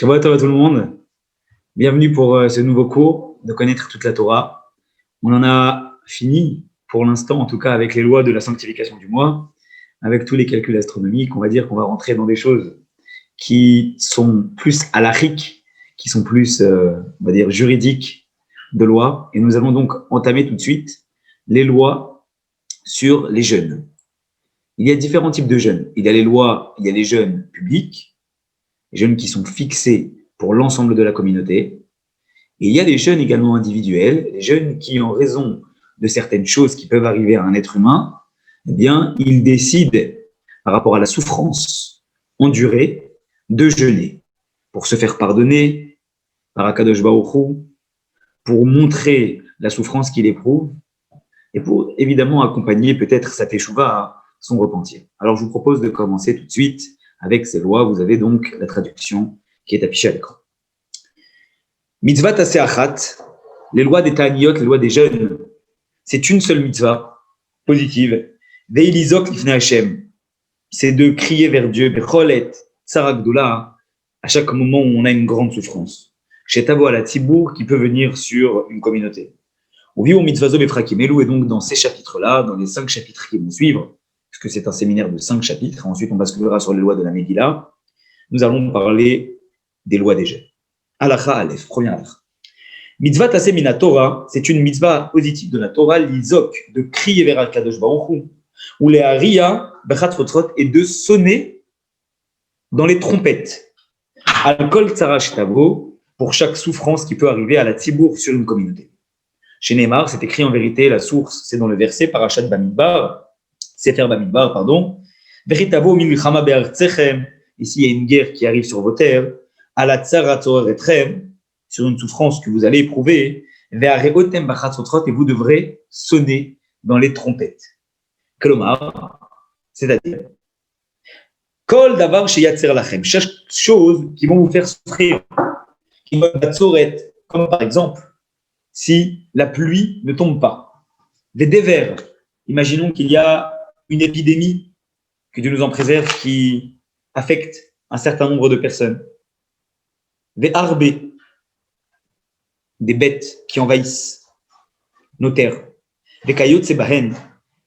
Shabbat Tov à tout le monde. Bienvenue pour ce nouveau cours de connaître toute la Torah. On en a fini, pour l'instant en tout cas, avec les lois de la sanctification du mois, avec tous les calculs astronomiques. On va dire qu'on va rentrer dans des choses qui sont plus halachiques, qui sont plus, on va dire, juridiques de loi. Et nous allons donc entamer tout de suite les lois sur les jeûnes. Il y a différents types de jeûnes. Il y a les jeûnes publics, les jeûnes qui sont fixés pour l'ensemble de la communauté. Et il y a des jeûnes également individuels, les jeûnes qui, en raison de certaines choses qui peuvent arriver à un être humain, eh bien, ils décident, par rapport à la souffrance endurée, de jeûner pour se faire pardonner par Akadosh Baruch Hu, pour montrer la souffrance qu'il éprouve et pour évidemment accompagner peut-être sa teshuva à son repentir. Alors, je vous propose de commencer tout de suite avec ces lois. Vous avez donc la traduction qui est affichée à l'écran. Mitzvah taseh achat, les lois des ta'aniyot, les lois des jeûnes, c'est une seule mitzvah positive. Ve'ilizok lifnei Hashem, c'est de crier vers Dieu, becholet tzara gdoula, à chaque moment où on a une grande souffrance. Chez Tavo à la Tibour qui peut venir sur une communauté. Au viu mitzvazo befrakimelu, et donc dans ces chapitres-là, dans les 5 chapitres qui vont suivre, puisque c'est un séminaire de 5 chapitres, ensuite on basculera sur les lois de la Megillah, nous allons parler des lois des jeûnes. Halacha Aleph, première halakha. Mitzvah taseh mina Torah, c'est une mitzvah positive de la Torah, l'izok, de crier vers Akadosh Baruch Hu, ou les haria bechatrotrot, et de sonner dans les trompettes. Al kol tzara shetavo, pour chaque souffrance qui peut arriver à la tibour sur une communauté. Chez Neymar, c'est écrit en vérité, la source, c'est dans le verset Parashat Bamidbar, Sefer Bamidbar, pardon. Veritavo milchama be'artechem, ici il y a une guerre qui arrive sur vos terres. Ala tzara tzoretrem, sur une souffrance que vous allez éprouver, ve'areotem bachatzotrot, et vous devrez sonner dans les trompettes. Kelomar, c'est-à-dire, kol davar sheyatzer lachem, chaque chose qui vont vous faire souffrir, qui vont batzoret, comme par exemple, si la pluie ne tombe pas. Des dévers, imaginons qu'il y a une épidémie, que Dieu nous en préserve, qui affecte un certain nombre de personnes. Des harbés, des bêtes qui envahissent nos terres. Des caillots sebahen,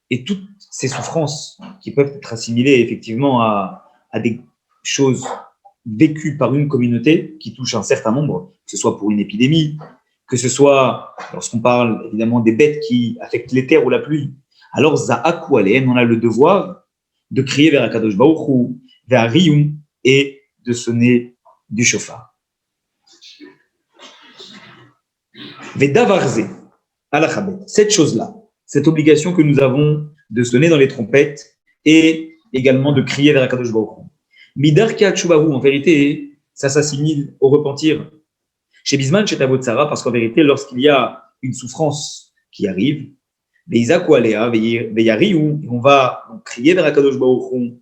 et toutes ces souffrances qui peuvent être assimilées effectivement à des choses vécues par une communauté qui touche un certain nombre, que ce soit pour une épidémie, que ce soit lorsqu'on parle évidemment des bêtes qui affectent les terres ou la pluie. Alors, za'aku alehem, on a le devoir de crier vers Akadosh Baruch Hu, vers Riyum, et de sonner du shofar. Vedavarze, alachabet, cette chose-là, cette obligation que nous avons de sonner dans les trompettes et également de crier vers Akadosh Baruch Hu. Midar ki atshuvahu, en vérité, ça s'assimile au repentir. Chez Bisman, chez Tavo Tzara, parce qu'en vérité, lorsqu'il y a une souffrance qui arrive, on va crier vers Akadosh Baruch Hu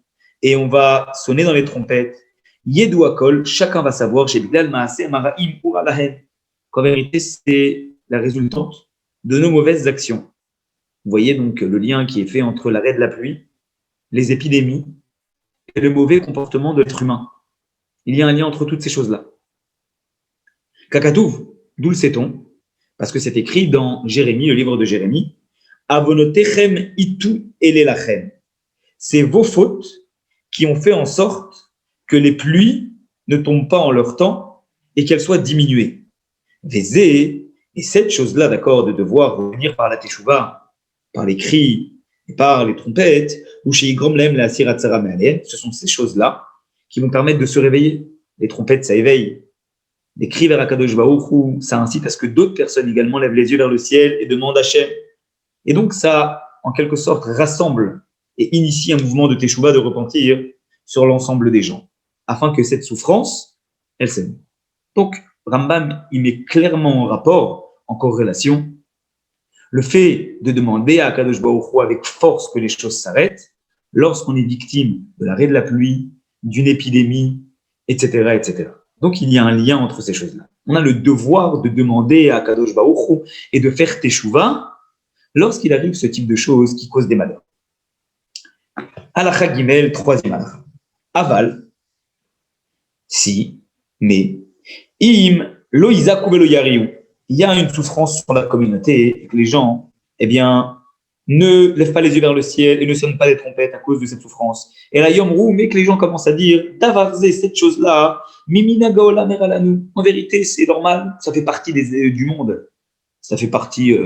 et on va sonner dans les trompettes. Yedou akol, chacun va savoir, chez Bidal Maaseh Maraim Ura Lahem, qu'en vérité, c'est la résultante de nos mauvaises actions. Vous voyez donc le lien qui est fait entre l'arrêt de la pluie, les épidémies et le mauvais comportement de l'être humain. Il y a un lien entre toutes ces choses-là. Kakatouv, d'où le sait-on? Parce que c'est écrit dans Jérémie, le livre de Jérémie, Avonotechem itu elelachem. C'est vos fautes qui ont fait en sorte que les pluies ne tombent pas en leur temps et qu'elles soient diminuées. Vézé, et cette chose-là, d'accord, de devoir revenir par la teshuva, par les cris et par les trompettes, ou chez Yigromlem, la siratzara me'aleh, ce sont ces choses-là qui vont permettre de se réveiller. Les trompettes, ça éveille. Les cris vers Akadosh Baruch Hu, ça incite à ce que d'autres personnes également lèvent les yeux vers le ciel et demandent Hachem. Et donc, ça, en quelque sorte, rassemble et initie un mouvement de teshuva, de repentir sur l'ensemble des gens, afin que cette souffrance, elle s'émeut. Donc, Rambam, il met clairement en rapport, en corrélation, le fait de demander à Akadosh Baruch Hu avec force que les choses s'arrêtent, lorsqu'on est victime de l'arrêt de la pluie, d'une épidémie, etc., etc. Donc, il y a un lien entre ces choses-là. On a le devoir de demander à Akadosh Baruch Hu et de faire teshuva lorsqu'il arrive ce type de choses qui causent des malheurs. Halakha Gimel, troisième halakha. Aval, si, mais, Im lo Isaac ou lo Yariou. Il y a une souffrance sur la communauté et que les gens, eh bien, ne lèvent pas les yeux vers le ciel et ne sonnent pas des trompettes à cause de cette souffrance. Et là, Yom Rou, mais que les gens commencent à dire, Davarze, cette chose-là, Mimina Gaola Meralanu. En vérité, c'est normal, ça fait partie du monde. Ça fait partie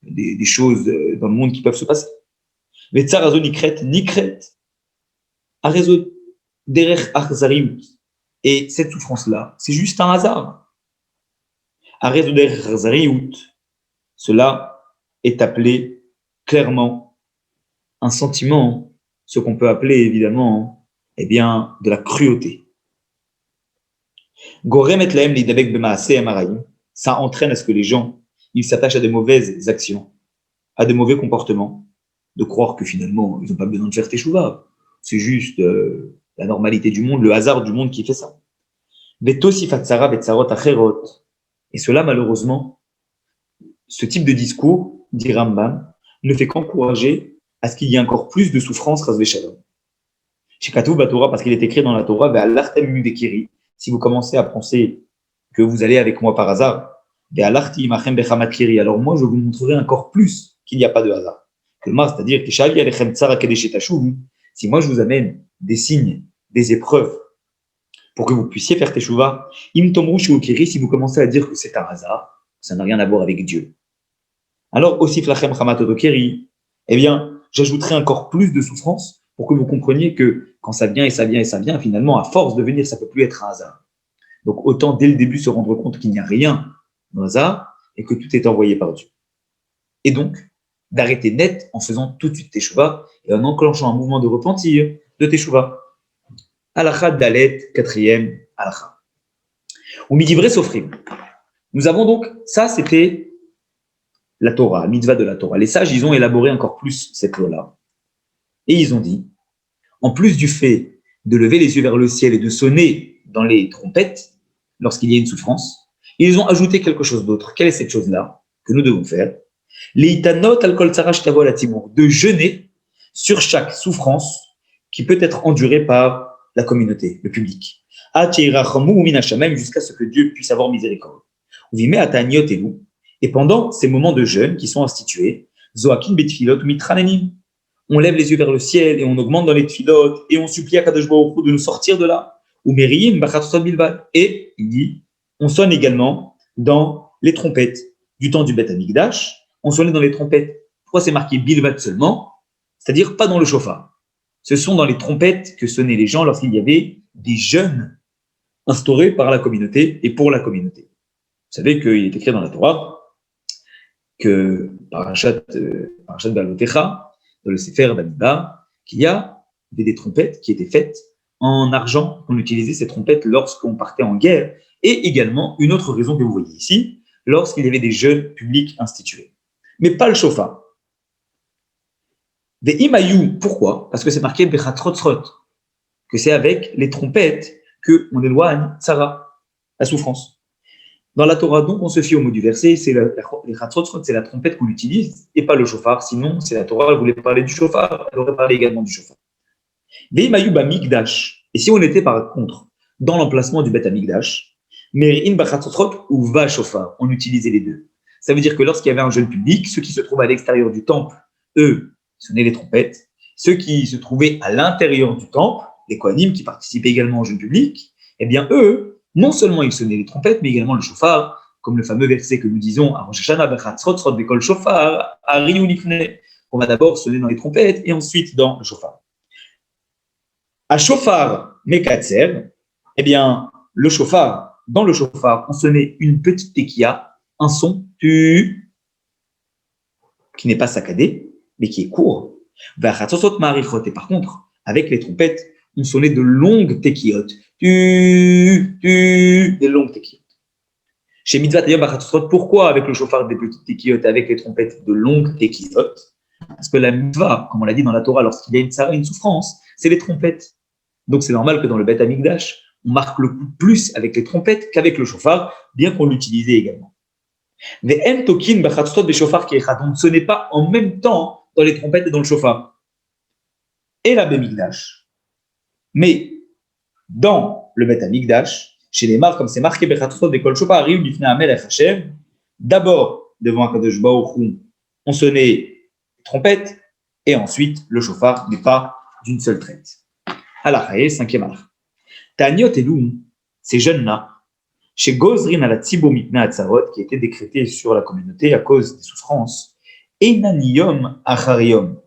des choses dans le monde qui peuvent se passer. Mais Tsarazo Nikret, Nikret, Arezo Derech Achzariut. Et cette souffrance-là, c'est juste un hasard. Arezo Derech Achzariut, cela est appelé clairement un sentiment, ce qu'on peut appeler évidemment, eh bien, de la cruauté. Goremet laem lidabek bemaaseh amaraim, ça entraîne à ce que les gens, ils s'attachent à de mauvaises actions, à de mauvais comportements, de croire que finalement, ils n'ont pas besoin de faire teshuva. C'est juste la normalité du monde, le hasard du monde qui fait ça. Et cela, malheureusement, ce type de discours, dit Rambam, ne fait qu'encourager à ce qu'il y ait encore plus de souffrance, ras v'shalom. Chez Katou Batora, parce qu'il est écrit dans la Torah, si vous commencez à penser que vous allez avec moi par hasard, alors moi, je vous montrerai encore plus qu'il n'y a pas de hasard. C'est-à-dire que si moi je vous amène des signes, des épreuves, pour que vous puissiez faire teshuva, si vous commencez à dire que c'est un hasard, ça n'a rien à voir avec Dieu. Alors, aussi flachem chamatotokeri, eh bien, j'ajouterai encore plus de souffrance pour que vous compreniez que quand ça vient et ça vient et ça vient, finalement, à force de venir, ça ne peut plus être un hasard. Donc, autant dès le début se rendre compte qu'il n'y a rien de hasard et que tout est envoyé par Dieu. Et donc, d'arrêter net en faisant tout de suite teshuva et en enclenchant un mouvement de repentir de teshuva. Halakha Dalet, 4e halakha. Ou midivre sofrim. Nous avons donc, ça c'était la Torah, mitzvah de la Torah. Les sages, ils ont élaboré encore plus cette loi-là. Et ils ont dit, en plus du fait de lever les yeux vers le ciel et de sonner dans les trompettes lorsqu'il y a une souffrance, ils ont ajouté quelque chose d'autre. Quelle est cette chose-là que nous devons faire? Leitanot al kol tzara shtavo la tzibur, de jeûner sur chaque souffrance qui peut être endurée par la communauté, le public. Jusqu'à ce que Dieu puisse avoir miséricorde. Et pendant ces moments de jeûne qui sont institués, on lève les yeux vers le ciel et on augmente dans les tfilot et on supplie à Kadosh Baruch Hu de nous sortir de là. Et il dit, on sonne également dans les trompettes du temps du Beth Amikdash. On sonnait dans les trompettes. Pourquoi c'est marqué bilvat seulement? C'est-à-dire pas dans le shofar. Ce sont dans les trompettes que sonnaient les gens lorsqu'il y avait des jeûnes instaurés par la communauté et pour la communauté. Vous savez qu'il est écrit dans la Torah que Parashat Balotecha, dans le Sefer Bamidbar, qu'il y a des trompettes qui étaient faites en argent. On utilisait ces trompettes lorsqu'on partait en guerre. Et également, une autre raison que vous voyez ici, lorsqu'il y avait des jeûnes publics institués. Mais pas le shofar. Des imayou, pourquoi? Parce que c'est marqué bechatrotzrot, que c'est avec les trompettes qu'on éloigne Sarah, la souffrance. Dans la Torah, donc, on se fie au mot du verset, c'est les chatrotzrot, c'est la trompette qu'on utilise, et pas le shofar. Sinon, c'est la Torah, elle voulait parler du shofar, elle aurait parlé également du shofar. Des imayou bamikdash. Et si on était par contre dans l'emplacement du Beth Amikdash, merin bechatrotzrot ou va shofar, on utilisait les deux. Ça veut dire que lorsqu'il y avait un jeûne public, ceux qui se trouvaient à l'extérieur du temple, eux, sonnaient les trompettes. Ceux qui se trouvaient à l'intérieur du temple, les Kohanim qui participaient également au jeûne public, eh bien eux, non seulement ils sonnaient les trompettes, mais également le shofar, comme le fameux verset que nous disons à Rosh Hashanah, bechatzrotzrot bekol shofar, ariou nifne. On va d'abord sonner dans les trompettes et ensuite dans le shofar. À shofar mekatzer, eh bien le shofar, dans le shofar, on sonnait une petite tekiya, un son qui n'est pas saccadé, mais qui est court. Et par contre, avec les trompettes, on sonnait de longues tekiyot. Des longues tekiyot. Chez Mitzvah Tayom Bachatzot, pourquoi avec le shofar des petites tekiyot, avec les trompettes de longues tekiyot? Parce que la mitzvah, comme on l'a dit dans la Torah, lorsqu'il y a une souffrance, c'est les trompettes. Donc c'est normal que dans le Beth Amikdash, on marque le coup plus avec les trompettes qu'avec le shofar, bien qu'on l'utilisait également. Mais en tokin bachatzot des shofar qui est donc ce n'est pas en même temps dans les trompettes et dans le shofar. Et la Bemikdash. Mais dans le Beth Amikdash, Chez les marques, comme c'est marqué, Bechatzot, Bekol Shofar, arrive, Bifnei Hamelech Hashem. D'abord, devant Akadosh Baruch Hu, on sonnait les trompettes, et ensuite, le chauffard, mais pas d'une seule traite. Halachae, cinquième halakha. Ta'aniot Elou, ces jeunes-là, chez Gozrin à la Tzibo Mipna Atzarot, qui était décrété sur la communauté à cause des souffrances, Enaniyom Achariyom.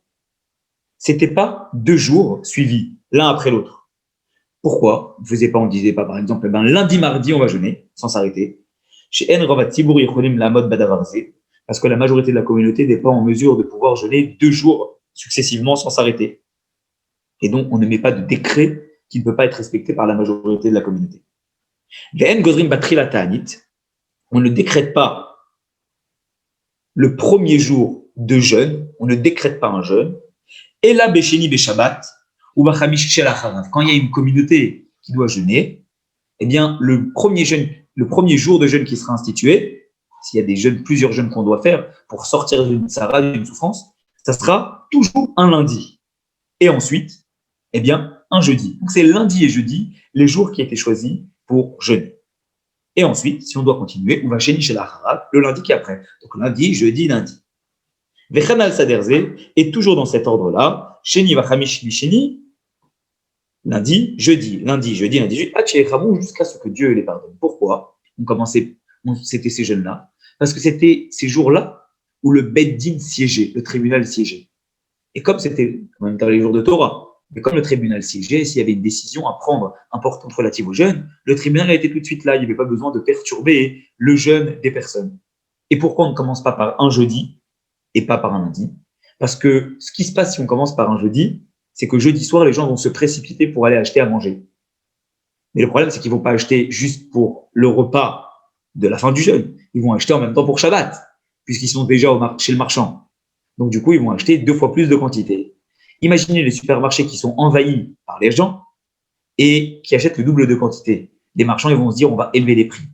C'était pas 2 jours suivis, l'un après l'autre. Pourquoi? On ne faisait pas, on ne disait pas, par exemple, lundi, mardi, on va jeûner, sans s'arrêter. Chez En Rovat Tzibour Yecholim Lamod Badavarze, parce que la majorité de la communauté n'est pas en mesure de pouvoir jeûner 2 jours successivement sans s'arrêter. Et donc, on ne met pas de décret qui ne peut pas être respecté par la majorité de la communauté. On ne décrète pas le premier jour de jeûne, on ne décrète pas un jeûne, et la Besheni Beshabbat, ou Bachamish Shelacharav. Quand il y a une communauté qui doit jeûner, eh bien, le premier jour de jeûne qui sera institué, s'il y a des jeûnes, plusieurs jeûnes qu'on doit faire pour sortir d'une tzara, d'une souffrance, ça sera toujours un lundi. Et ensuite, eh bien, un jeudi. Donc, c'est lundi et jeudi, les jours qui étaient choisis pour jeûner. Et ensuite, si on doit continuer, on va chez Shelacharav, le lundi qui est après. Donc, lundi, jeudi, lundi. Vechanal Saderze est toujours dans cet ordre-là. Sheni Vachamish Misheni, lundi, jeudi, lundi, jeudi, lundi, jeudi, jusqu'à ce que Dieu les pardonne. Pourquoi? C'était ces jeunes-là. Parce que c'était ces jours-là où le Beddin siégeait, le tribunal siégeait. Et comme c'était en même temps les jours de Torah, mais comme le tribunal siégeait, s'il y avait une décision à prendre importante relative aux jeunes, le tribunal était tout de suite là. Il n'y avait pas besoin de perturber le jeûne des personnes. Et pourquoi on ne commence pas par un jeudi et pas par un lundi? Parce que ce qui se passe si on commence par un jeudi, c'est que jeudi soir, les gens vont se précipiter pour aller acheter à manger. Mais le problème, c'est qu'ils ne vont pas acheter juste pour le repas de la fin du jeûne. Ils vont acheter en même temps pour Shabbat, puisqu'ils sont déjà chez le marchand. Donc, du coup, ils vont acheter 2 fois plus de quantité. Imaginez les supermarchés qui sont envahis par les gens et qui achètent le double de quantité. Les marchands, ils vont se dire, on va élever les prix.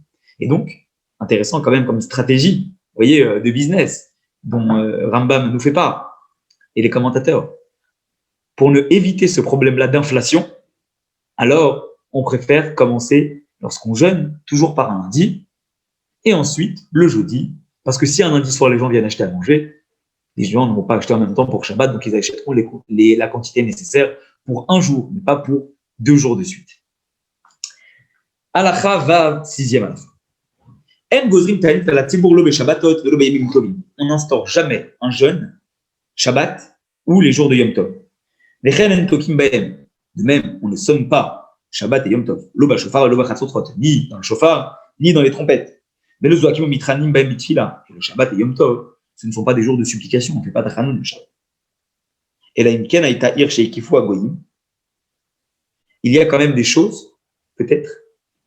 Et donc, intéressant quand même comme stratégie, vous voyez, de business, dont Rambam ne nous fait pas, et les commentateurs. Pour ne éviter ce problème-là d'inflation, alors on préfère commencer, lorsqu'on jeûne, toujours par un lundi, et ensuite le jeudi, parce que si un lundi soir les gens viennent acheter à manger, les gens ne vont pas acheter en même temps pour Shabbat, donc ils achèteront la quantité nécessaire pour un jour, mais pas pour 2 jours de suite. Halakha va 6e halakha. On n'instaure jamais un jeûne, Shabbat, ou les jours de Yom Tov. De même, on ne sonne pas Shabbat et Yom Tov, ni dans le shofar, ni dans les trompettes. Mais le Shabbat et Yom Tov, ce ne sont pas des jours de supplication, on ne fait pas d'achanoun le Shabbat. Et là, il y a quand même des choses, peut-être,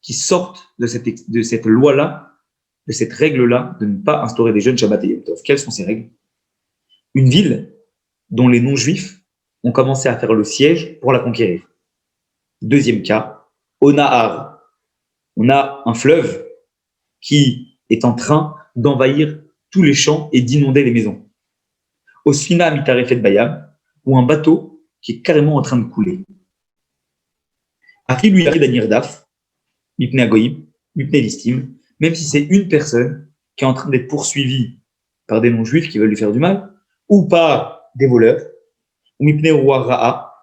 qui sortent de cette loi-là, de cette règle-là, de ne pas instaurer des jeûnes Shabbat et Yom Tov. Quelles sont ces règles? Une ville dont les non-juifs ont commencé à faire le siège pour la conquérir. Deuxième cas, au Nahar. On a un fleuve qui est en train d'envahir tous les champs et d'inonder les maisons. Au Sfina Mitarefet Bayam, ou un bateau qui est carrément en train de couler. Afilu Yarid Anirdaf, Mipne Agoyim, Mipne Listim, même si c'est une personne qui est en train d'être poursuivie par des non-juifs qui veulent lui faire du mal, ou par des voleurs, ou Mipne Ra'a,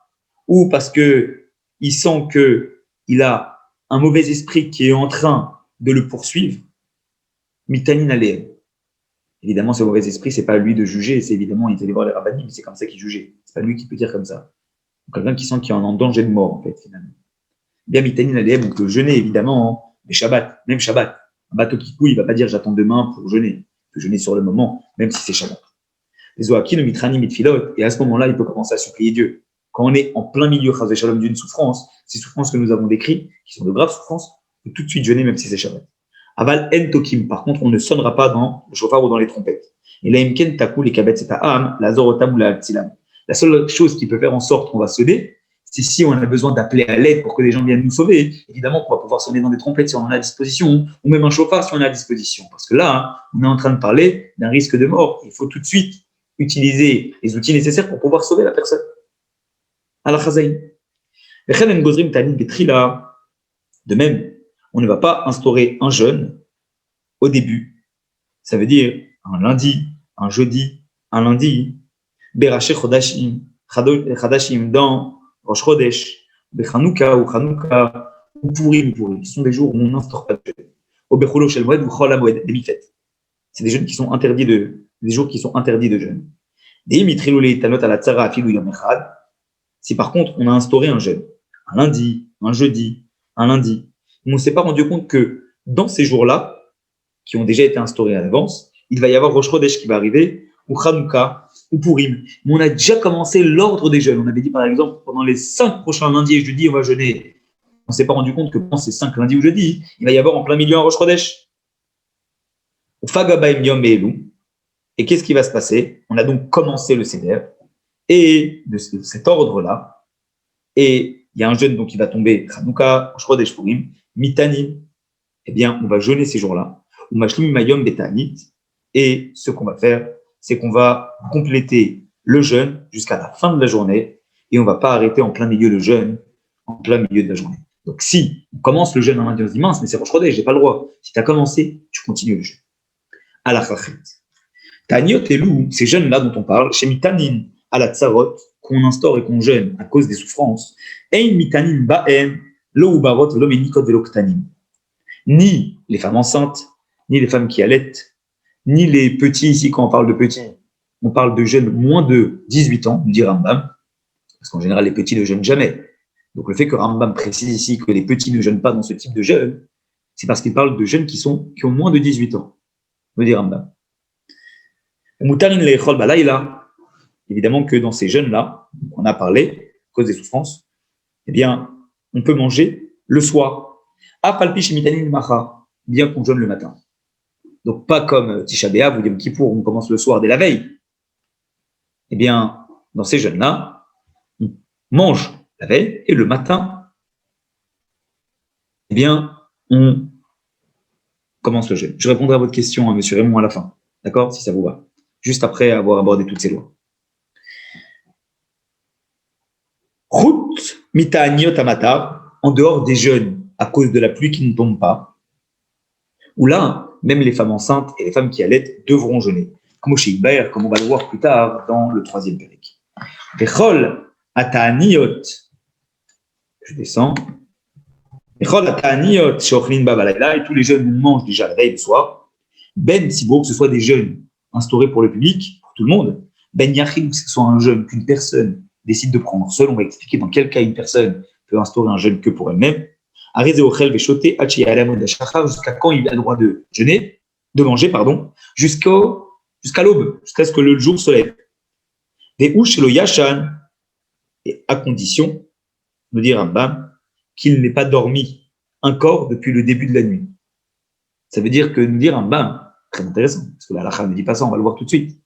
ou parce qu'il sent qu'il a un mauvais esprit qui est en train de le poursuivre, Mitanin Aleem. Évidemment, ce mauvais esprit, c'est pas à lui de juger, c'est évidemment, il était allé voir les rabbinim, mais c'est comme ça qu'il jugeait. C'est pas lui qui peut dire comme ça. Donc, quelqu'un qui sent qu'il est en danger de mort, en fait, finalement. Bien, Mitanin Aleem, donc jeûner, évidemment, mais Shabbat, même Shabbat. Un bateau qui coule, il va pas dire j'attends demain pour jeûner. Il peut jeûner sur le moment, même si c'est Shabbat. Les Oakim, Mitrani, Mitfilot, et à ce moment-là, il peut commencer à supplier Dieu. Quand on est en plein milieu, Chaz Shalom, d'une souffrance, ces souffrances que nous avons décrites, qui sont de graves souffrances, on peut tout de suite jeûner, même si c'est Shabbat. Aval en tokim, par contre, on ne sonnera pas dans le chauffard ou dans les trompettes. Et la imken takou, les kabet, c'est à la zorotam ou la tzilam. La seule chose qui peut faire en sorte qu'on va sonner, c'est si on a besoin d'appeler à l'aide pour que les gens viennent nous sauver. Évidemment qu'on va pouvoir sonner dans des trompettes si on en a à disposition, ou même un chauffard si on en a à disposition. Parce que là, on est en train de parler d'un risque de mort. Il faut tout de suite utiliser les outils nécessaires pour pouvoir sauver la personne. De même, on ne va pas instaurer un jeûne au début. Ça veut dire un lundi, un jeudi, un lundi, Beraché Chodashim, Chadashim dans Rosh Chodesh, Bechanouka ou Chanouka, ou Pourim, ce sont des jours où on n'instaure pas de jeûne. Au Becholo Shel Moed ou Chol HaMoed, des Mifet. C'est des jeûnes qui sont interdits des jours qui sont interdits de jeûne. Des Mitrilou Leitanot à la Tzara Afilou Yom Echad. Si par contre on a instauré un jeûne, un lundi, un jeudi, un lundi, on ne s'est pas rendu compte que dans ces jours-là, qui ont déjà été instaurés à l'avance, il va y avoir Rosh Chodesh qui va arriver, ou Chanouka, ou Pourim. Mais on a déjà commencé l'ordre des jeûnes. On avait dit par exemple, pendant les 5 prochains lundis et jeudis, on va jeûner. On ne s'est pas rendu compte que pendant ces 5 lundis ou jeudis, il va y avoir en plein milieu un Rosh Chodesh. Fagabaim Yom Be'elu. Et qu'est-ce qui va se passer? On a donc commencé le Seder, et de cet ordre-là, et il y a un jeûne donc qui va tomber, Chanouka, Rosh Chodesh, Pourim, Mitanim. Eh bien, on va jeûner ces jours-là. Ou Mashlim Mayom Betanit. Et ce qu'on va faire, c'est qu'on va compléter le jeûne jusqu'à la fin de la journée et on ne va pas arrêter en plein milieu le jeûne, en plein milieu de la journée. Donc, si on commence le jeûne en lundi, on se dit mince, mais c'est Rosh Chodesh, je n'ai pas le droit. Si tu as commencé, tu continues le jeûne. À la Chachet. Taniot et Lou, ces jeûnes-là dont on parle, chez Mitanin, à la Tsarot, qu'on instaure et qu'on jeûne à cause des souffrances, Ein Mitanin Ba'en, Lo Ubarot, Velo Menikot, Velo Ktanim. Ni les femmes enceintes, ni les femmes qui allaitent, ni les petits, ici quand on parle de petits, on parle de jeunes moins de 18 ans, nous dit Rambam, parce qu'en général les petits ne jeûnent jamais. Donc le fait que Rambam précise ici que les petits ne jeûnent pas dans ce type de jeûne, c'est parce qu'il parle de jeunes qui ont moins de 18 ans, nous dit Rambam. Mutarin leichol balayla, évidemment que dans ces jeunes-là, on a parlé, à cause des souffrances, eh bien, on peut manger le soir. Afalpi shemitanin macha, bien qu'on jeûne le matin. Donc, pas comme Tisha B'Av ou Yom Kippour, on commence le soir dès la veille. Eh bien, dans ces jeûnes-là, on mange la veille et le matin, eh bien, on commence le jeûne. Je répondrai à votre question, monsieur Raymond, à la fin. D'accord? Si ça vous va. Juste après avoir abordé toutes ces lois. Chut mita'aniot amatar, en dehors des jeûnes à cause de la pluie qui ne tombe pas, où là, même les femmes enceintes et les femmes qui allaitent devront jeûner. Comme on va le voir plus tard dans le 3e pérec. Vechol ata'aniot, je descends. Vechol ata'aniot sheochlin babalayla, et tous les jeûnes mangent déjà la veille le soir. Ben sibour, que ce soit des jeûnes instaurés pour le public, pour tout le monde. Ben yachid, que ce soit un jeûne qu'une personne décide de prendre seule. On va expliquer dans quel cas une personne peut instaurer un jeûne que pour elle-même. Jusqu'à quand il a le droit de jeûner, de manger, jusqu'à l'aube, jusqu'à ce que le jour se lève. Des ouches le yashan, et à condition, nous dit Rambam, qu'il n'ait pas dormi encore depuis le début de la nuit. Ça veut dire que nous dit Rambam, très intéressant, parce que la halakha ne dit pas ça, on va le voir tout de suite.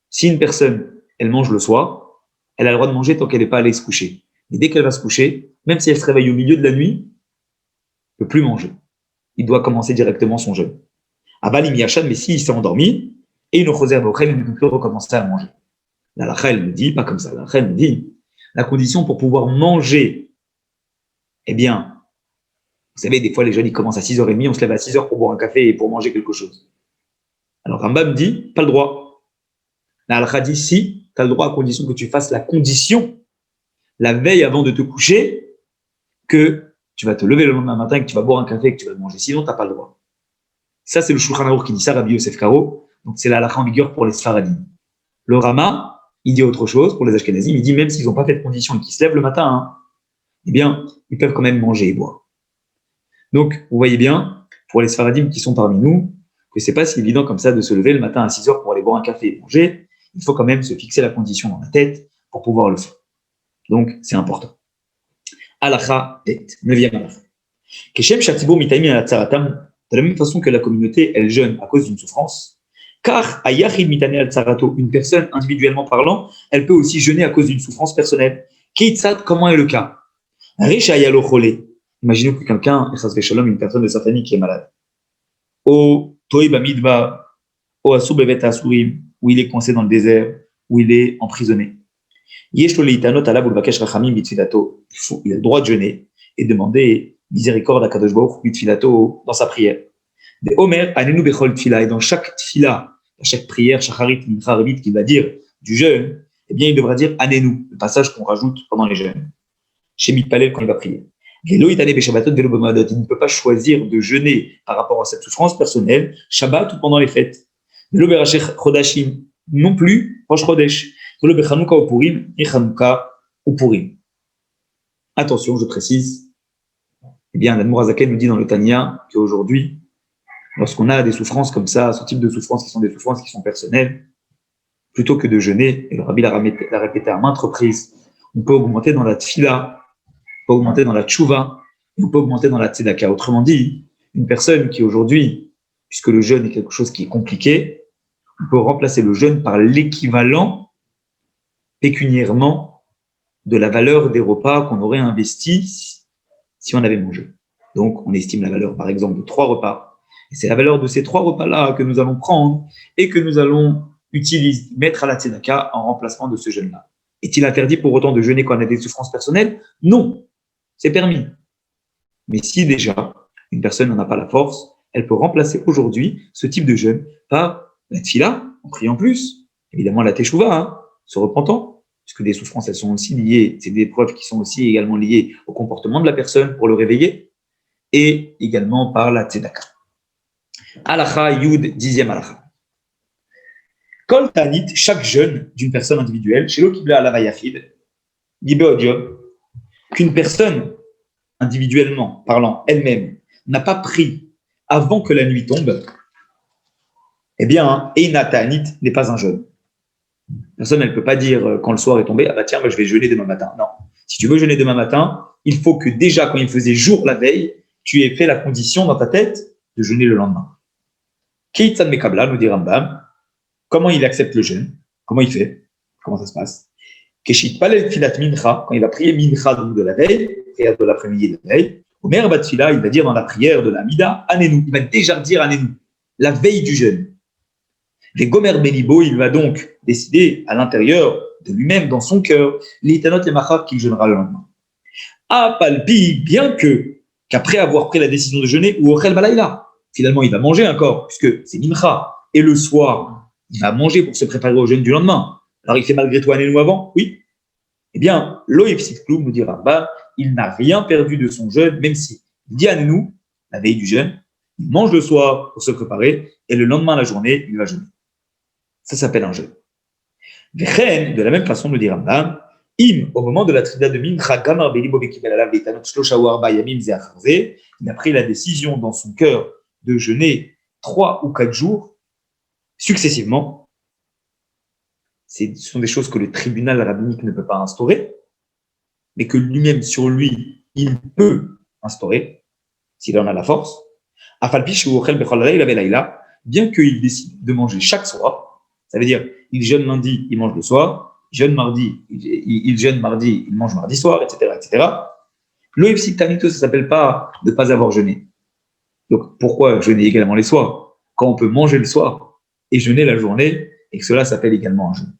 Si une personne, elle mange le soir, elle a le droit de manger tant qu'elle n'est pas allée se coucher. Mais dès qu'elle va se coucher, même si elle se réveille au milieu de la nuit, elle ne peut plus manger. Il doit commencer directement son jeûne. Avalim Yachan, mais s'il s'est endormi, et une réserve au il ne peut plus recommencer à manger. La halakha, elle me dit, pas comme ça, la halakha, elle me dit, la condition pour pouvoir manger, eh bien, vous savez, des fois, les jeunes, ils commencent à 6h30, on se lève à 6h pour boire un café et pour manger quelque chose. Alors, Rambam dit, pas le droit. La halakha dit, si, tu as le droit à condition que tu fasses la condition, la veille avant de te coucher, que tu vas te lever le lendemain matin, que tu vas boire un café, que tu vas manger. Sinon, tu n'as pas le droit. Ça, c'est le Shulchan Aruch qui dit ça, Rabbi Yosef Karo. Donc, c'est la halakha en vigueur pour les Sfaradim. Le Rama, il dit autre chose pour les Ashkenazim. Il dit, même s'ils n'ont pas fait de condition et qu'ils se lèvent le matin, eh bien, ils peuvent quand même manger et boire. Donc, vous voyez bien, pour les Sfaradim qui sont parmi nous, que c'est pas si évident comme ça de se lever le matin à 6h pour aller boire un café et manger. Il faut quand même se fixer la condition dans la tête pour pouvoir le faire. Donc, c'est important. Halakha tête, 9e halakha. Keshem shatibo mitaimi ala tsaratam, de la même façon que la communauté, elle jeûne à cause d'une souffrance, car ayachid mitane al tsarato, une personne individuellement parlant, elle peut aussi jeûner à cause d'une souffrance personnelle. Keitzad, comment est le cas? Risha yalo chole. Imaginez que quelqu'un, une personne de sa famille qui est malade. O toiba midba, o asu bevet asurim, où il est coincé dans le désert, où il est emprisonné. Il a le droit de jeûner et demander miséricorde à Kadosh Baruch Hu, Tfilato, dans sa prière. De Omer, Anenu Bechol Tfila, et dans chaque Tfila, à chaque prière, Shacharit, Mincha, Revit, qu'il va dire du jeûne, eh bien, il devra dire Anenu, le passage qu'on rajoute pendant les jeûnes. Chez Mitpalel, quand il va prier. Velo Itane Beshabbatot, Velo B'Moadot, il ne peut pas choisir de jeûner par rapport à cette souffrance personnelle, Shabbat ou pendant les fêtes. Velo Berachech Chodashim, non plus, Rosh Chodesh. Velo Bechanouka ou Purim, et Chanouka ou Purim. Attention, je précise, eh bien, l'Admour Hazaken nous dit dans le Tanya qu'aujourd'hui, lorsqu'on a des souffrances comme ça, ce type de souffrances qui sont des souffrances qui sont personnelles, plutôt que de jeûner, et le Rabbi l'a répété à maintes reprises, on peut augmenter dans la tfila, on peut augmenter dans la tchouva, et on peut augmenter dans la tzedaka. Autrement dit, une personne qui aujourd'hui, puisque le jeûne est quelque chose qui est compliqué, on peut remplacer le jeûne par l'équivalent pécuniairement de la valeur des repas qu'on aurait investis si on avait mangé. Donc, on estime la valeur, par exemple, de 3 repas. Et c'est la valeur de ces 3 repas-là que nous allons prendre et que nous allons utiliser, mettre à la tzedaka en remplacement de ce jeûne-là. Est-il interdit pour autant de jeûner quand on a des souffrances personnelles? Non, c'est permis. Mais si déjà, une personne n'en a pas la force, elle peut remplacer aujourd'hui ce type de jeûne par la tfila, en priant plus, évidemment la teshuva, se repentant, puisque des souffrances, elles sont aussi liées, c'est des preuves qui sont aussi également liées au comportement de la personne pour le réveiller, et également par la tzedaka. Halacha Yud, 10e halacha. Kol Tanit, chaque jeûne d'une personne individuelle, chez l'Okibla Alava Yachid, Dibeodium, qu'une personne, individuellement parlant, elle-même, n'a pas pris avant que la nuit tombe, eh bien, Eina Tanit n'est pas un jeûne. Personne, elle ne peut pas dire quand le soir est tombé, ah bah tiens, je vais jeûner demain matin. Non. Si tu veux jeûner demain matin, il faut que déjà, quand il faisait jour la veille, tu aies fait la condition dans ta tête de jeûner le lendemain. Keitzad Mekabla, nous dit Rambam, comment il accepte le jeûne? Comment il fait? Comment ça se passe? Keshit Palel Filat Mincha, quand il va prier Mincha donc de la veille, prière de l'après-midi de la veille, Omer Batfila, il va dire dans la prière de la Mida, Anenu, il va déjà dire Anenu, la veille du jeûne. Les Gomer Belibo, il va donc décider à l'intérieur de lui-même, dans son cœur, l'Itanot et Machar qu'il jeûnera le lendemain. A Palpi, bien qu'après avoir pris la décision de jeûner, ou Ochel Balaïla, finalement il va manger encore, puisque c'est Mincha, et le soir, il va manger pour se préparer au jeûne du lendemain. Alors il fait malgré tout Anenu avant? Oui. Eh bien, l'Oefsit Kloum nous dit Rambam, il n'a rien perdu de son jeûne, même si il dit Anenu, la veille du jeûne, il mange le soir pour se préparer, et le lendemain, la journée, il va jeûner. Ça s'appelle un jeûne. De la même façon, nous dit Rambam, Im, au moment de la trida de Mincha, Gamar Belibo Bekibel Alav Leitanot Shlosha Warba Yamim Zeacharze, il a pris la décision dans son cœur de jeûner 3 ou 4 jours successivement. Ce sont des choses que le tribunal rabbinique ne peut pas instaurer, mais que lui-même, sur lui, il peut instaurer, s'il en a la force. Bien qu'il décide de manger chaque soir, ça veut dire, il jeûne lundi, il mange le soir, il jeûne mardi, il jeûne mardi, il mange mardi soir, etc., etc. L'Oefsit Tanito, ça ne s'appelle pas de ne pas avoir jeûné. Donc, pourquoi jeûner également les soirs? Quand on peut manger le soir et jeûner la journée, et que cela s'appelle également un jeûne.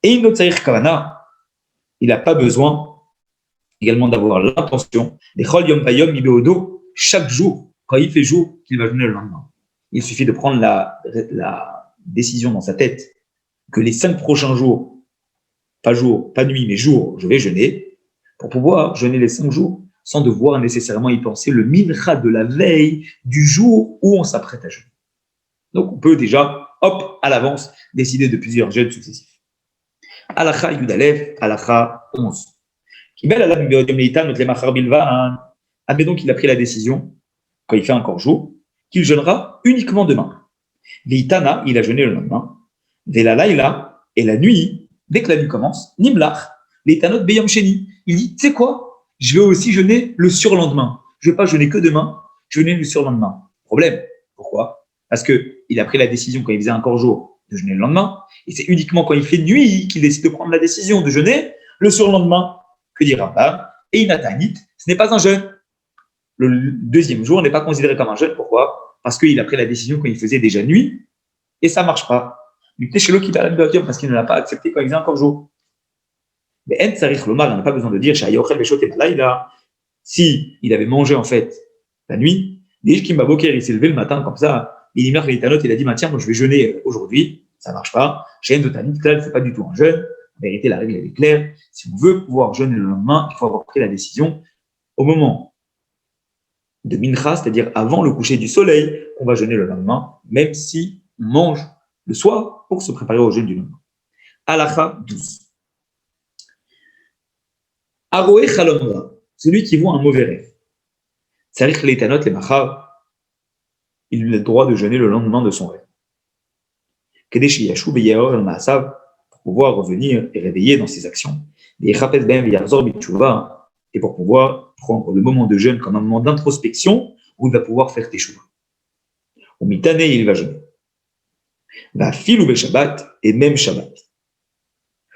Et une autre Saïr Kavana, il n'a pas besoin également d'avoir l'intention, des Chol Yom Vayom Ibeodo, chaque jour, quand il fait jour, qu'il va jeûner le lendemain. Il suffit de prendre la décision dans sa tête que les 5 prochains jours, pas nuit, mais jours, je vais jeûner, pour pouvoir jeûner les 5 jours, sans devoir nécessairement y penser le mincha de la veille du jour où on s'apprête à jeûner. Donc on peut déjà, hop, à l'avance, décider de plusieurs jeûnes successifs. Halacha Yudalef, Halacha 11. Mais donc il a pris la décision, quand il fait encore jour, qu'il jeûnera uniquement demain. Veitana, il a jeûné le lendemain. Velalaïla, et la nuit, dès que la nuit commence, Nimlach, l'Eitanot Beyom Sheni. Il dit, tu sais quoi? Je vais aussi jeûner le surlendemain. Je ne vais pas jeûner que demain, jeûner le surlendemain. Problème. Pourquoi? Parce qu'il a pris la décision quand il faisait encore jour de jeûner le lendemain, et c'est uniquement quand il fait nuit qu'il décide de prendre la décision de jeûner le surlendemain. Que dit Rambam? Et Inatanit, ce n'est pas un jeûne. Le deuxième jour n'est pas considéré comme un jeûne. Pourquoi? Parce qu'il a pris la décision quand il faisait déjà nuit, et ça ne marche pas. Parce qu'il ne l'a pas accepté quand il faisait encore jour. Mais on n'a pas besoin de dire Si il avait mangé en fait la nuit, Ishkim Baboker, il s'est levé le matin comme ça, il a dit, bah, tiens, moi je vais jeûner aujourd'hui, ça marche pas. Chez Endotanit, là, c'est pas du tout un jeûne. En vérité, la règle elle est claire. Si on veut pouvoir jeûner le lendemain, il faut avoir pris la décision au moment de Mincha, c'est-à-dire avant le coucher du soleil, on va jeûner le lendemain, même si on mange le soir pour se préparer au jeûne du lendemain. Halacha 12. Aroé Chalomra, celui qui voit un mauvais rêve. C'est-à-dire que les Tanot, les Machar, il a le droit de jeûner le lendemain de son rêve. Kedesh Yashou Beyaor el Maasav, pour pouvoir revenir et réveiller dans ses actions. Et Chapet Ben Viyarzor Bitchouva, et pour pouvoir prendre le moment de jeûne comme un moment d'introspection où il va pouvoir faire teshuva. Au mitane, il va jeûner. Va filou be Shabbat, et même Shabbat.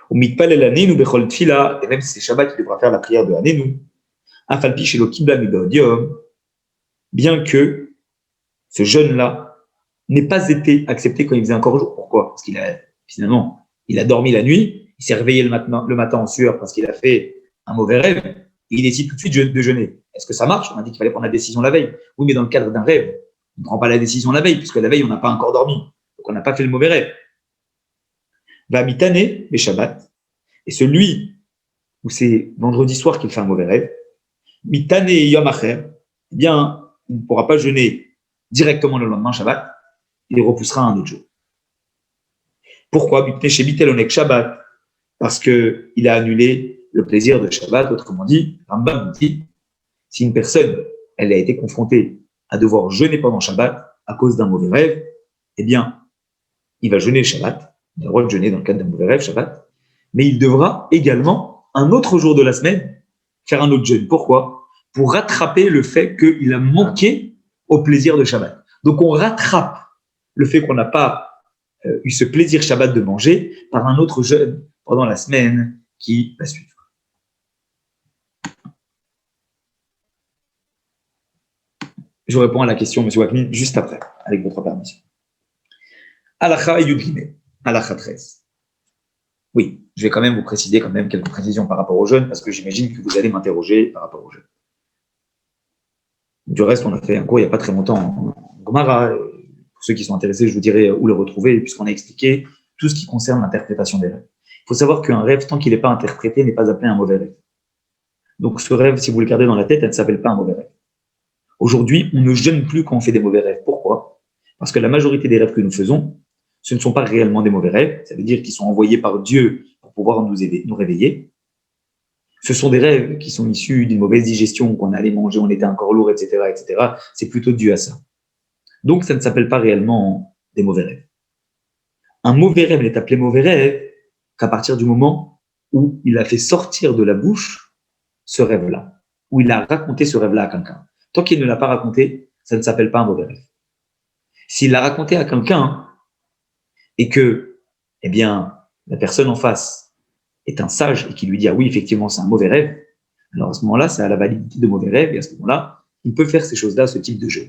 Au mitpalel anenu bechol tfila, et même si c'est Shabbat, il devra faire la prière de anenu. Afalpi shelo kibla mibeodium, bien que ce jeûne-là n'ait pas été accepté quand il faisait encore jour. Pourquoi? Parce qu'il a, finalement, il a dormi la nuit, il s'est réveillé le matin en sueur parce qu'il a fait un mauvais rêve, et il décide tout de suite de jeûner. Est-ce que ça marche? On a dit qu'il fallait prendre la décision la veille. Oui, mais dans le cadre d'un rêve, on ne prend pas la décision la veille, puisque la veille, on n'a pas encore dormi. Donc, on n'a pas fait le mauvais rêve. Va mitane, les Shabbat, et celui où c'est vendredi soir qu'il fait un mauvais rêve, mitane yom acher, eh bien, il ne pourra pas jeûner directement le lendemain Shabbat, il repoussera un autre jour. Pourquoi? Chez Bitelonek Shabbat, parce qu'il a annulé le plaisir de Shabbat. Autrement dit, Rambam dit, si une personne, elle a été confrontée à devoir jeûner pendant Shabbat à cause d'un mauvais rêve, eh bien, il va jeûner Shabbat, il a le droit de jeûner dans le cadre d'un mauvais rêve Shabbat, mais il devra également, un autre jour de la semaine, faire un autre jeûne. Pourquoi? Pour rattraper le fait qu'il a manqué au plaisir de Shabbat. Donc on rattrape le fait qu'on n'a pas eu ce plaisir Shabbat de manger par un autre jeûne pendant la semaine qui va suivre. Je réponds à la question, M. Wakmin, juste après, avec votre permission. Halacha Yudgine, Halacha 13. Oui, je vais quand même vous préciser quelques précisions par rapport au jeûne, parce que j'imagine que vous allez m'interroger par rapport au jeûne. Du reste, on a fait un cours il n'y a pas très longtemps en Gemara. Pour ceux qui sont intéressés, je vous dirai où le retrouver, puisqu'on a expliqué tout ce qui concerne l'interprétation des rêves. Il faut savoir qu'un rêve, tant qu'il n'est pas interprété, n'est pas appelé un mauvais rêve. Donc ce rêve, si vous le gardez dans la tête, elle ne s'appelle pas un mauvais rêve. Aujourd'hui, on ne jeûne plus quand on fait des mauvais rêves. Pourquoi? Parce que la majorité des rêves que nous faisons, ce ne sont pas réellement des mauvais rêves. Ça veut dire qu'ils sont envoyés par Dieu pour pouvoir nous réveiller. Ce sont des rêves qui sont issus d'une mauvaise digestion, qu'on allait manger, on était encore lourd, etc., etc. C'est plutôt dû à ça. Donc, ça ne s'appelle pas réellement des mauvais rêves. Un mauvais rêve n'est appelé mauvais rêve qu'à partir du moment où il a fait sortir de la bouche ce rêve-là, où il a raconté ce rêve-là à quelqu'un. Tant qu'il ne l'a pas raconté, ça ne s'appelle pas un mauvais rêve. S'il l'a raconté à quelqu'un et que, eh bien, la personne en face est un sage et qui lui dit « Ah oui, effectivement, c'est un mauvais rêve », alors à ce moment-là, ça a la validité de mauvais rêve et à ce moment-là, il peut faire ces choses-là, ce type de jeu.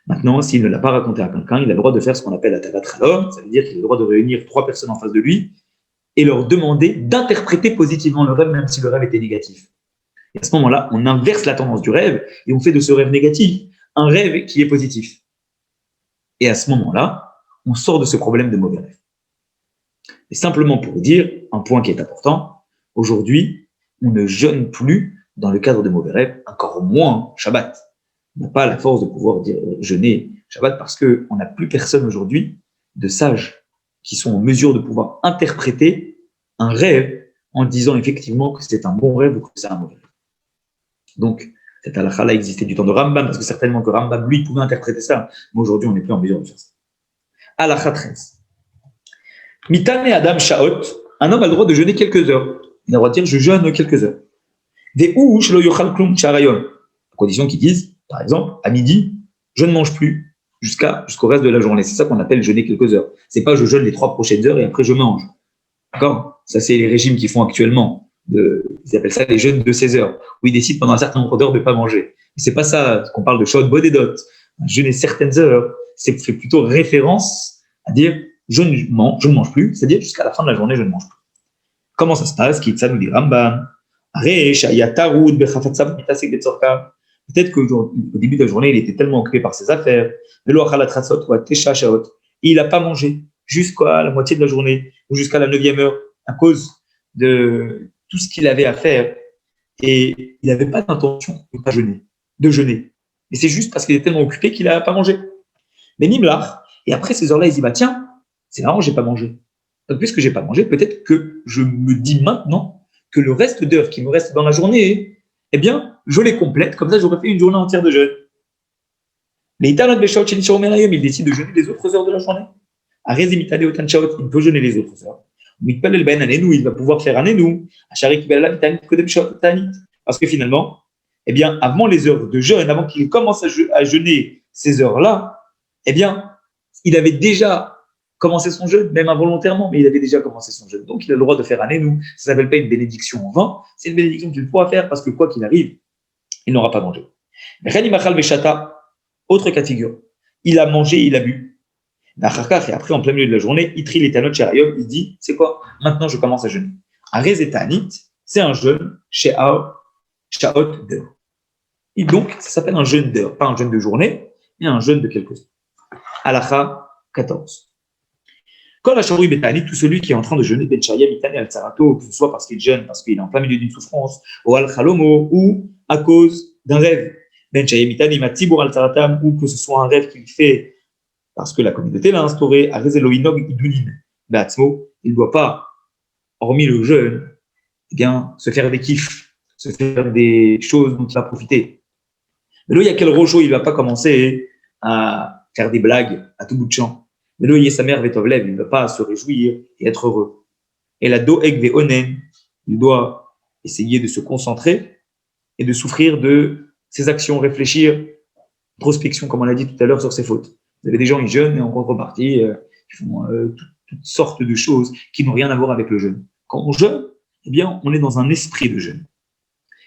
Maintenant, s'il ne l'a pas raconté à quelqu'un, il a le droit de faire ce qu'on appelle la tavat chalom, ça veut dire qu'il a le droit de réunir 3 personnes en face de lui et leur demander d'interpréter positivement le rêve, même si le rêve était négatif. Et à ce moment-là, on inverse la tendance du rêve et on fait de ce rêve négatif un rêve qui est positif. Et à ce moment-là, on sort de ce problème de mauvais rêve. Et simplement pour vous dire, un point qui est important, aujourd'hui, on ne jeûne plus dans le cadre de mauvais rêves, encore moins Shabbat. On n'a pas la force de pouvoir jeûner Shabbat parce qu'on n'a plus personne aujourd'hui de sages qui sont en mesure de pouvoir interpréter un rêve en disant effectivement que c'est un bon rêve ou que c'est un mauvais rêve. Donc, cette halakha-là existait du temps de Rambam, parce que certainement que Rambam, lui, pouvait interpréter ça, mais aujourd'hui, on n'est plus en mesure de faire ça. Halakha 13. Mitane Adam Shaot, un homme a le droit de jeûner quelques heures. Il a le droit de dire je jeûne quelques heures. Ve'u shelo yochal klum sharayon. À condition qu'ils disent, par exemple, à midi, je ne mange plus jusqu'au reste de la journée. C'est ça qu'on appelle jeûner quelques heures. C'est pas je jeûne les 3 prochaines heures et après je mange. D'accord? Ça, c'est les régimes qu'ils font actuellement. Ils appellent ça les jeûnes de 16 heures, où ils décident pendant un certain nombre d'heures de ne pas manger. Mais c'est pas ça qu'on parle de Shaot Bodedot. Jeûner certaines heures, c'est fait plutôt référence à dire je ne mange plus, c'est-à-dire jusqu'à la fin de la journée, je ne mange plus. Comment ça se passe? Kitsa nous dit Rambam. Peut-être qu'au début de la journée, il était tellement occupé par ses affaires. Il n'a pas mangé jusqu'à la moitié de la journée ou jusqu'à la 9e heure à cause de tout ce qu'il avait à faire. Et il n'avait pas d'intention de jeûner. Et c'est juste parce qu'il est tellement occupé qu'il n'a pas mangé. Mais Nimlach, et après ces heures-là, il dit, bah tiens, c'est marrant, j'ai pas mangé. Donc puisque j'ai pas mangé, peut-être que je me dis maintenant que le reste d'heures qui me reste dans la journée, eh bien, je les complète, comme ça j'aurais fait une journée entière de jeûne. Mais il décide de jeûner les autres heures de la journée. Il peut jeûner les autres heures. Il va pouvoir faire un énou. Parce que finalement, eh bien, avant les heures de jeûne, avant qu'il commence à jeûner ces heures-là, eh bien, il avait déjà commencé son jeûne, même involontairement, mais il avait déjà commencé son jeûne. Donc, il a le droit de faire un énou. Ça ne s'appelle pas une bénédiction en vain, c'est une bénédiction qu'il pourra faire parce que quoi qu'il arrive, il n'aura pas mangé. Autre cas de figure. Il a mangé, il a bu. Et après, en plein milieu de la journée, il dit, c'est quoi? Maintenant, je commence à jeûner. Un Rezetanit, c'est un jeûne chez Shaot d'heure. Et donc, ça s'appelle un jeûne d'heure, pas un jeûne de journée, mais un jeûne de quelques heures. Halakha 14. Quand la Shaoui Betani, tout celui qui est en train de jeûner Ben Shaya Mitani al Tsarato, que ce soit parce qu'il jeûne, parce qu'il est en plein milieu d'une souffrance, ou al Khalomo, ou à cause d'un rêve, Ben Shaya Mitani Matibur al Tsaratam, ou que ce soit un rêve qu'il fait parce que la communauté l'a instauré, à Rezeloinog Idunin, Beatzmo, il ne doit pas, hormis le jeûne, eh bien, se faire des kiffs, se faire des choses dont il va profiter. Mais là, il y a quel rojo, il ne va pas commencer à faire des blagues à tout bout de champ. Mais là, il y a sa mère Vetovlev, il ne va pas se réjouir et être heureux. Et la doeg veonen, il doit essayer de se concentrer et de souffrir de ses actions, réfléchir, prospection, comme on l'a dit tout à l'heure, sur ses fautes. Vous avez des gens, ils jeûnent et en contrepartie, ils font toutes sortes de choses qui n'ont rien à voir avec le jeûne. Quand on jeûne, eh bien, on est dans un esprit de jeûne.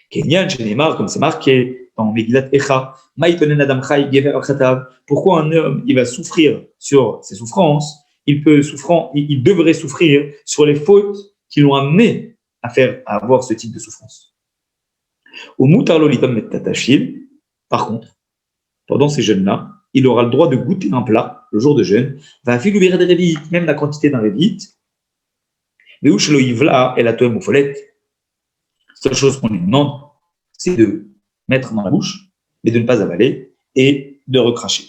Kenyan, Shenemar, comme c'est marqué dans Megillat Echa, Maïtonen Adam Chai Gever Achatav. Pourquoi un homme il va souffrir sur ses souffrances? Il devrait souffrir sur les fautes qui l'ont amené à avoir ce type de souffrance. Au Mutarlo Litom Metatachil, par contre, pendant ces jeûnes-là, il aura le droit de goûter un plat le jour de jeûne, va figurer des révites, même la quantité d'un révite. Mais où chez le Yivla et la Toem ou Folette, seule chose qu'on lui demande, c'est de mettre dans la bouche, mais de ne pas avaler et de recracher.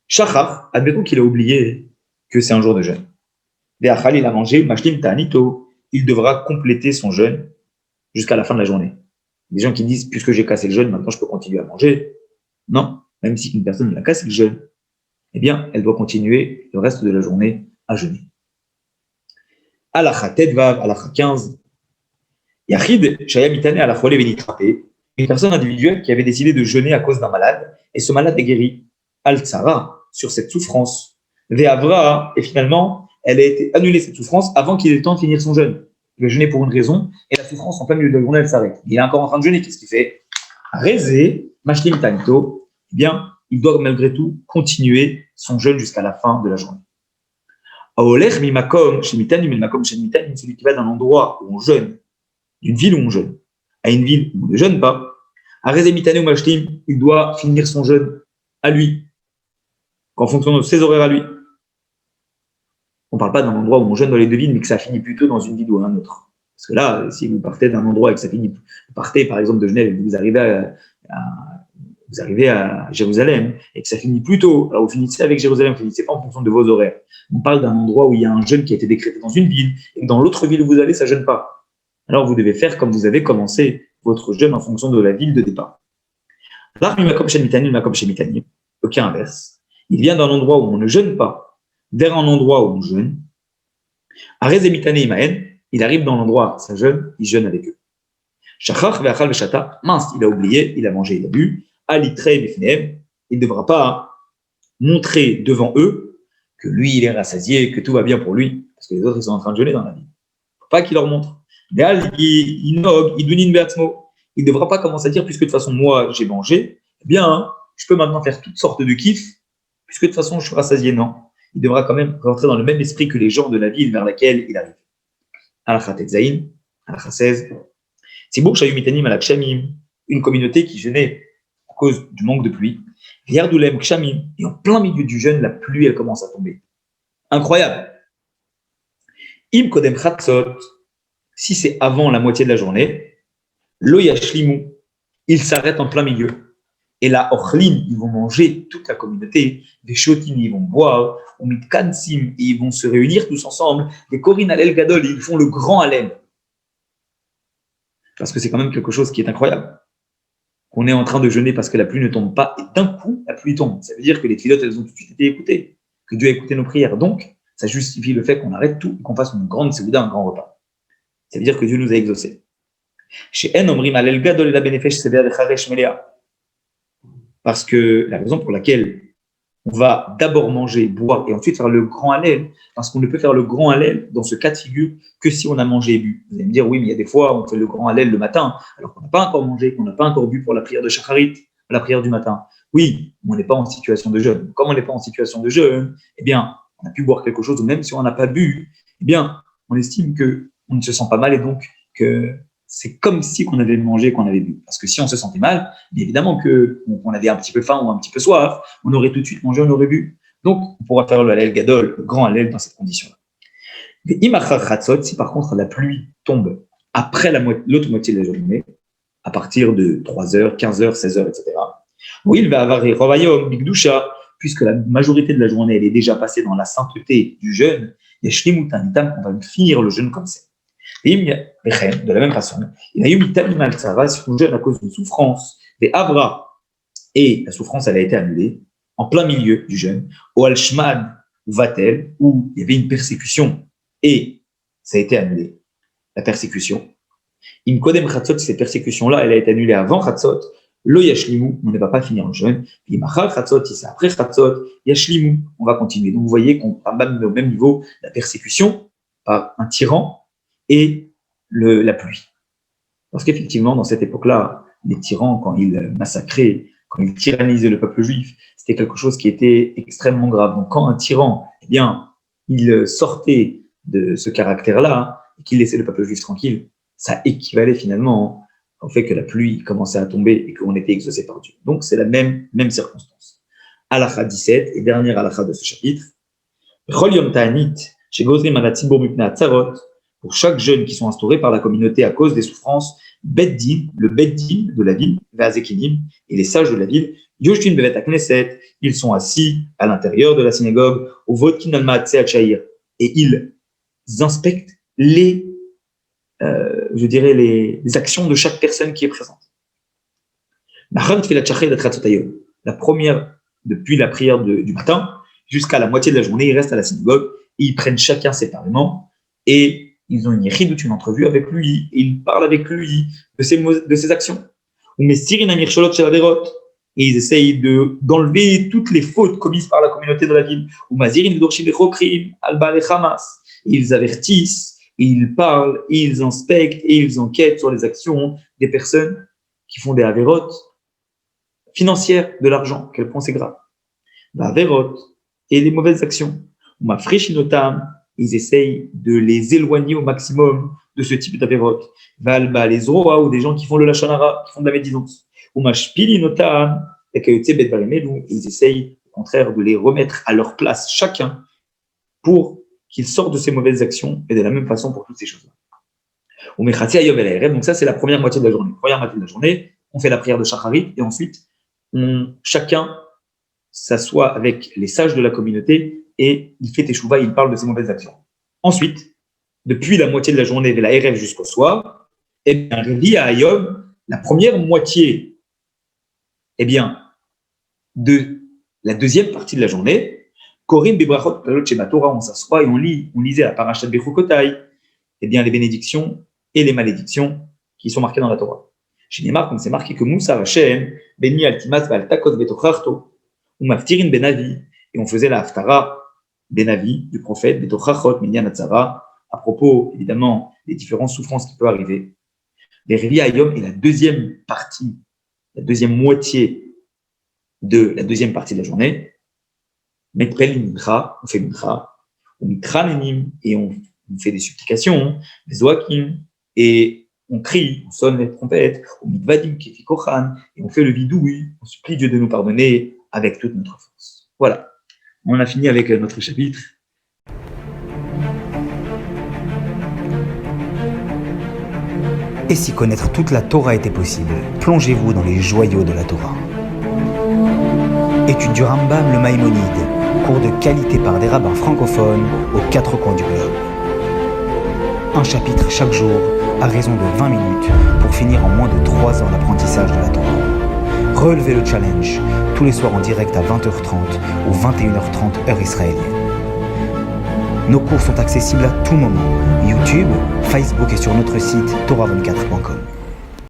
Shachar, admettons qu'il a oublié que c'est un jour de jeûne. Ve'achal, il a mangé, mashlim ta'anito, il devra compléter son jeûne jusqu'à la fin de la journée. Des gens qui disent, puisque j'ai cassé le jeûne, maintenant je peux continuer à manger. Non, même si une personne a cassé le jeûne, eh bien, elle doit continuer le reste de la journée à jeûner. Halakha Tedvav, Halakha 15. Yachid, Shaya Mitane, Halakha Venitrapé, une personne individuelle qui avait décidé de jeûner à cause d'un malade, et ce malade est guéri. Al-Tsara, sur cette souffrance. Ve'avra, et finalement, elle a été annulée, cette souffrance, avant qu'il ait le temps de finir son jeûne. Il va jeûner pour une raison, et la souffrance en plein milieu de la journée, elle s'arrête. Il est encore en train de jeûner, qu'est-ce qu'il fait? Rézé, Mashlim Tanito, eh bien, il doit malgré tout continuer son jeûne jusqu'à la fin de la journée. Aolech mimakom shemitanim mimakom shemitanim, celui qui va d'un endroit où on jeûne, d'une ville où on jeûne, à une ville où on ne jeûne pas. Arezé mitane ou mashlim, il doit finir son jeûne à lui, en fonction de ses horaires à lui. On ne parle pas d'un endroit où on jeûne dans les deux villes, mais que ça finit plutôt dans une ville ou un autre. Parce que là, si vous partez d'un endroit et que ça finit, vous partez par exemple de Genève et que vous arrivez à Jérusalem et que ça finit plus tôt, alors vous finissez avec Jérusalem, vous finissez pas en fonction de vos horaires. On parle d'un endroit où il y a un jeûne qui a été décrété dans une ville et que dans l'autre ville où vous allez, ça jeûne pas. Alors vous devez faire comme vous avez commencé votre jeûne en fonction de la ville de départ. Ok, inverse. Il vient d'un endroit où on ne jeûne pas vers un endroit où on jeûne. Il arrive dans l'endroit, ça jeûne, il jeûne avec eux. Mince, il a oublié, il a mangé, il a bu. Il ne devra pas montrer devant eux que lui, il est rassasié, que tout va bien pour lui, parce que les autres, ils sont en train de jeûner dans la vie. Il ne faut pas qu'il leur montre. Il ne devra pas commencer à dire, puisque de toute façon, moi, j'ai mangé, eh bien, je peux maintenant faire toutes sortes de kiffs, puisque de toute façon, je suis rassasié. Non. Il devra quand même rentrer dans le même esprit que les gens de la ville vers laquelle il arrive. Al-Khatet Zayin, Halakha 16. Tzibur Shayu Mitanim Ala Kshamim, une communauté qui jeûnait à cause du manque de pluie. Yardulem Kshamim, et en plein milieu du jeûne, la pluie, elle commence à tomber. Incroyable. Im Kodem Chatzot, si c'est avant la moitié de la journée, Lo Yashlimu, ils s'arrêtent en plein milieu. Et là, Ochlim, ils vont manger toute la communauté. Des Shotim, ils vont boire. Ou Mitkansim, ils vont se réunir tous ensemble. Des Korin Alel Gadol, ils font le grand Alel. Parce que c'est quand même quelque chose qui est incroyable. On est en train de jeûner parce que la pluie ne tombe pas. Et d'un coup, la pluie tombe. Ça veut dire que les pilotes, elles ont tout de suite été écoutées. Que Dieu a écouté nos prières. Donc, ça justifie le fait qu'on arrête tout et qu'on fasse une grande séouda, un grand repas. Ça veut dire que Dieu nous a exaucés. Chez En Omrim Alel Gadol et la Benefesh Sevea de Charesh Melea. Parce que la raison pour laquelle on va d'abord manger, boire et ensuite faire le grand Hallel, parce qu'on ne peut faire le grand Hallel dans ce cas de figure que si on a mangé et bu. Vous allez me dire, oui, mais il y a des fois on fait le grand Hallel le matin, alors qu'on n'a pas encore mangé, qu'on n'a pas encore bu pour la prière de Shacharit, la prière du matin. Oui, mais on n'est pas en situation de jeûne. Comme on n'est pas en situation de jeûne, eh bien, on a pu boire quelque chose, ou même si on n'a pas bu, eh bien, on estime qu'on ne se sent pas mal et donc que c'est comme si on avait mangé, qu'on avait bu. Parce que si on se sentait mal, bien évidemment qu'on avait un petit peu faim ou un petit peu soif, on aurait tout de suite mangé, on aurait bu. Donc, on pourra faire le Hallel Gadol, le grand Hallel dans cette condition-là. Mais Imachar Chatzot, si par contre la pluie tombe après l'autre moitié de la journée, à partir de 3h, 15h, 16h, etc., oui, il va avoir Rovayom, Bigdusha, puisque la majorité de la journée, elle est déjà passée dans la sainteté du jeûne, il y a Shlimutanitam, on va finir le jeûne comme ça. De la même façon, il y a eu Mitalimal Tsara, si on jeûne à cause d'une souffrance, des Avra, et la souffrance, elle a été annulée, en plein milieu du jeûne, au Al-Shmad, ou Vatel, où il y avait une persécution, et ça a été annulé, la persécution. Im Kodem Chatzot, cette persécution-là, elle a été annulée avant Chatzot, le Yashlimu, on ne va pas finir le jeûne, puis Machal Chatzot, si c'est après Chatzot, Yashlimu, on va continuer. Donc vous voyez qu'on va même au même niveau la persécution par un tyran, et la pluie. Parce qu'effectivement, dans cette époque-là, les tyrans, quand ils massacraient, quand ils tyrannisaient le peuple juif, c'était quelque chose qui était extrêmement grave. Donc quand un tyran, eh bien, il sortait de ce caractère-là, et qu'il laissait le peuple juif tranquille, ça équivalait finalement au fait que la pluie commençait à tomber et qu'on était exaucé par Dieu. Donc c'est la même circonstance. Halakha 17, et dernière halakha de ce chapitre. Chol Yom Ta'anit, chez Gozrim Alatzibur Mipnei Atzarot, pour chaque jeûne qui sont instaurés par la communauté à cause des souffrances, Beddin, le Beddin de la ville, Vazekinim, et les sages de la ville, Yoshin Bevet HaKnesset, ils sont assis à l'intérieur de la synagogue, au Vodkin Al-Ma'atzeh Hachaïr, et ils inspectent les actions de chaque personne qui est présente. La première, depuis la prière du matin, jusqu'à la moitié de la journée, ils restent à la synagogue, et ils prennent chacun séparément, et ils ont une yichidut, une entrevue avec lui, et ils parlent avec lui de ses actions. Et ils essayent d'enlever toutes les fautes commises par la communauté de la ville. Ils avertissent, et ils parlent, et ils inspectent, et ils enquêtent sur les actions des personnes qui font des avérotes financières, de l'argent, quel point c'est grave. Avérotes et les mauvaises actions. Ils essayent de les éloigner au maximum de ce type d'avérotes. Valba, les Zoroa, ou des gens qui font le Lachonara, qui font de la médisance. Ou Mashpili Notam, et ils essayent au contraire de les remettre à leur place chacun pour qu'ils sortent de ces mauvaises actions, et de la même façon pour toutes ces choses-là. Donc ça, c'est la première moitié de la journée. Première moitié de la journée, on fait la prière de Shacharit, et ensuite, chacun s'assoit avec les sages de la communauté, et il fait teshuva, il parle de ses mauvaises actions. Ensuite, depuis la moitié de la journée, de la Erev jusqu'au soir, eh bien, la première moitié, eh bien, de la deuxième partie de la journée, Korim Bebrachot Shema Torah, on s'assoit et on lisait la parashat Bechukotai, eh bien, les bénédictions et les malédictions qui sont marquées dans la Torah. Chez Neymar, comme c'est marqué que Moussa Hashem, Beni Altimat Valtakot Betochachto, ou Maftirin Benavi, et on faisait la Haftara Benavi, du prophète, Betochachot, Minyan Atzara, à propos, évidemment, des différentes souffrances qui peuvent arriver. Les Revi Ayom est la deuxième partie, la deuxième moitié de la deuxième partie de la journée. Metrel Mincha, on fait Mincha, on Mitra Menim, et on fait des supplications, des Zoakim, et on crie, on sonne les trompettes, on mitvadim, kefi kochan, et on fait le bidoui, on supplie Dieu de nous pardonner avec toute notre force. Voilà, on a fini avec notre chapitre. Et si connaître toute la Torah était possible, plongez-vous dans les joyaux de la Torah. Étude du Rambam, le Maïmonide, cours de qualité par des rabbins francophones aux 4 coins du globe. Un chapitre chaque jour, à raison de 20 minutes, pour finir en moins de 3 heures l'apprentissage de la Torah. Relevez le challenge, tous les soirs en direct à 20h30 ou 21h30 heure israélienne. Nos cours sont accessibles à tout moment, YouTube, Facebook et sur notre site torah24.com.